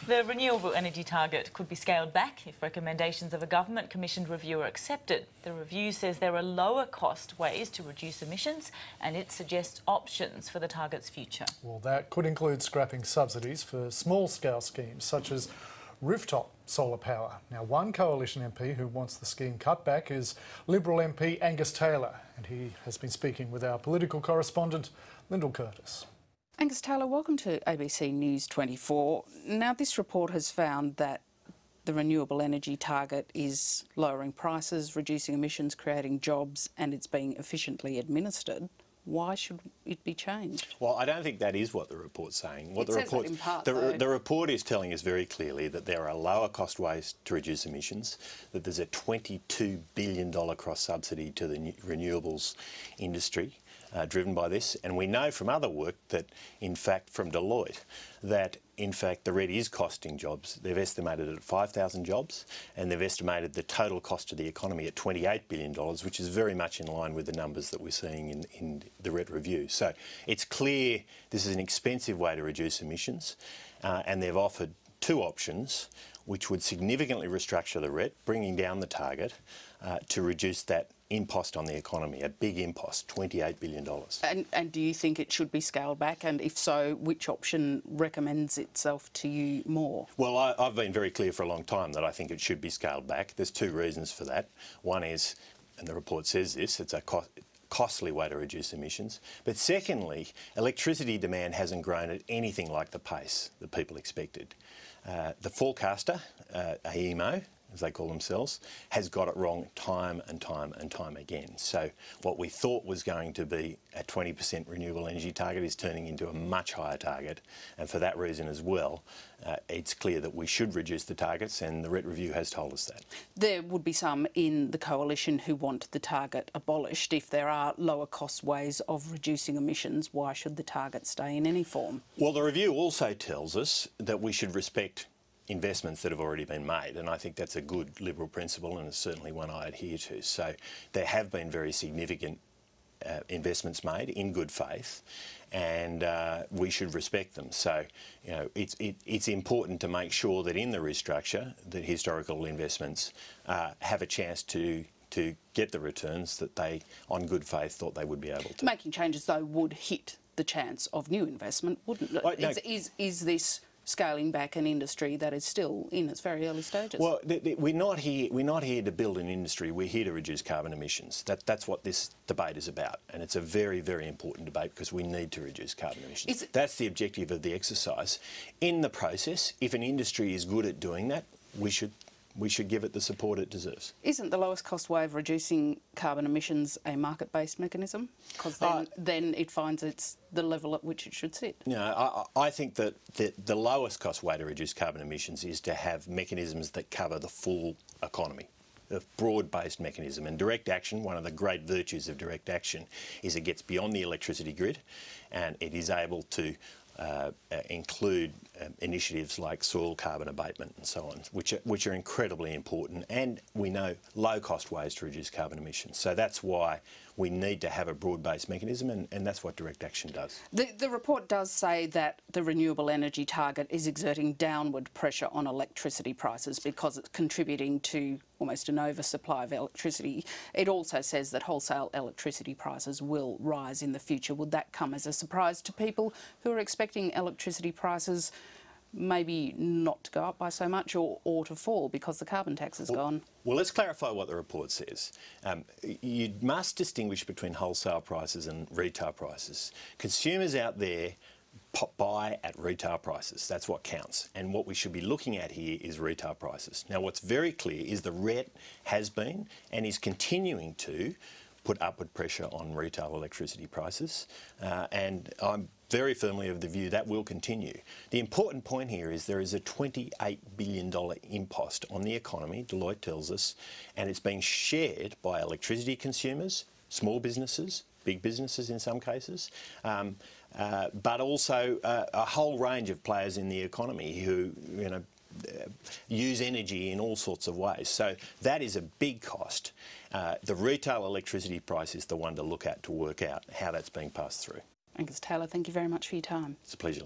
The renewable energy target could be scaled back if recommendations of a government-commissioned review are accepted. The review says there are lower-cost ways to reduce emissions and it suggests options for the target's future. Well, that could include scrapping subsidies for small-scale schemes such as rooftop solar power. Now, one Coalition MP who wants the scheme cut back is Liberal MP Angus Taylor, and he has been speaking with our political correspondent, Lyndall Curtis. Angus Taylor, welcome to ABC News 24. Now, this report has found that the renewable energy target is lowering prices, reducing emissions, creating jobs, and it's being efficiently administered. Why should it be changed? Well, I don't think that is what the report's saying. What the report is telling us very clearly that there are lower cost ways to reduce emissions, that there's a $22 billion cross-subsidy to the renewables industry driven by this. And we know from other work that, in fact, from Deloitte, that in fact the RET is costing jobs. They've estimated it at 5,000 jobs, and they've estimated the total cost to the economy at $28 billion, which is very much in line with the numbers that we're seeing in the RET review. So it's clear this is an expensive way to reduce emissions, and they've offered two options which would significantly restructure the RET, bringing down the target to reduce that impost on the economy, a big impost, $28 billion. And do you think it should be scaled back? And if so, which option recommends itself to you more? Well, I've been very clear for a long time that I think it should be scaled back. There's two reasons for that. One is, and the report says this, it's a costly way to reduce emissions. But secondly, electricity demand hasn't grown at anything like the pace that people expected. The forecaster, AEMO, as they call themselves, has got it wrong time and time and time again. So what we thought was going to be a 20% renewable energy target is turning into a much higher target. And for that reason as well, it's clear that we should reduce the targets, and the RET review has told us that. There would be some in the coalition who want the target abolished. If there are lower cost ways of reducing emissions, why should the target stay in any form? Well, the review also tells us that we should respect investments that have already been made, and I think that's a good Liberal principle, and it's certainly one I adhere to. So there have been very significant investments made in good faith, and we should respect them. So, you know, it's important to make sure that in the restructure, that historical investments have a chance to get the returns that they, on good faith, thought they would be able to. Making changes, though, would hit the chance of new investment, wouldn't it? No. Is this scaling back an industry that is still in its very early stages? Well, we're not here to build an industry. We're here to reduce carbon emissions. That's what this debate is about, and it's a very, very important debate because we need to reduce carbon emissions. That's the objective of the exercise. In the process, if an industry is good at doing that, we should give it the support it deserves. Isn't the lowest cost way of reducing carbon emissions a market-based mechanism? Because then it finds it's the level at which it should sit. You know, I think that the lowest cost way to reduce carbon emissions is to have mechanisms that cover the full economy. A broad-based mechanism, and direct action, one of the great virtues of direct action is it gets beyond the electricity grid, and it is able to include initiatives like soil carbon abatement and so on, which are incredibly important, and we know low-cost ways to reduce carbon emissions. So that's why we need to have a broad-based mechanism, and that's what direct action does. The report does say that the renewable energy target is exerting downward pressure on electricity prices because it's contributing to almost an oversupply of electricity. It also says that wholesale electricity prices will rise in the future. Would that come as a surprise to people who are expecting electricity prices maybe not to go up by so much or to fall because the carbon tax is gone? Well, let's clarify what the report says. You must distinguish between wholesale prices and retail prices. Consumers out there buy at retail prices. That's what counts. And what we should be looking at here is retail prices. Now, what's very clear is the RET has been and is continuing to put upward pressure on retail electricity prices, and I'm very firmly of the view that will continue. The important point here is there is a $28 billion impost on the economy, Deloitte tells us, and it's being shared by electricity consumers, small businesses, big businesses in some cases, but also a whole range of players in the economy who, you know, use energy in all sorts of ways. So that is a big cost. The retail electricity price is the one to look at to work out how that's being passed through. August Taylor, thank you very much for your time. It's a pleasure.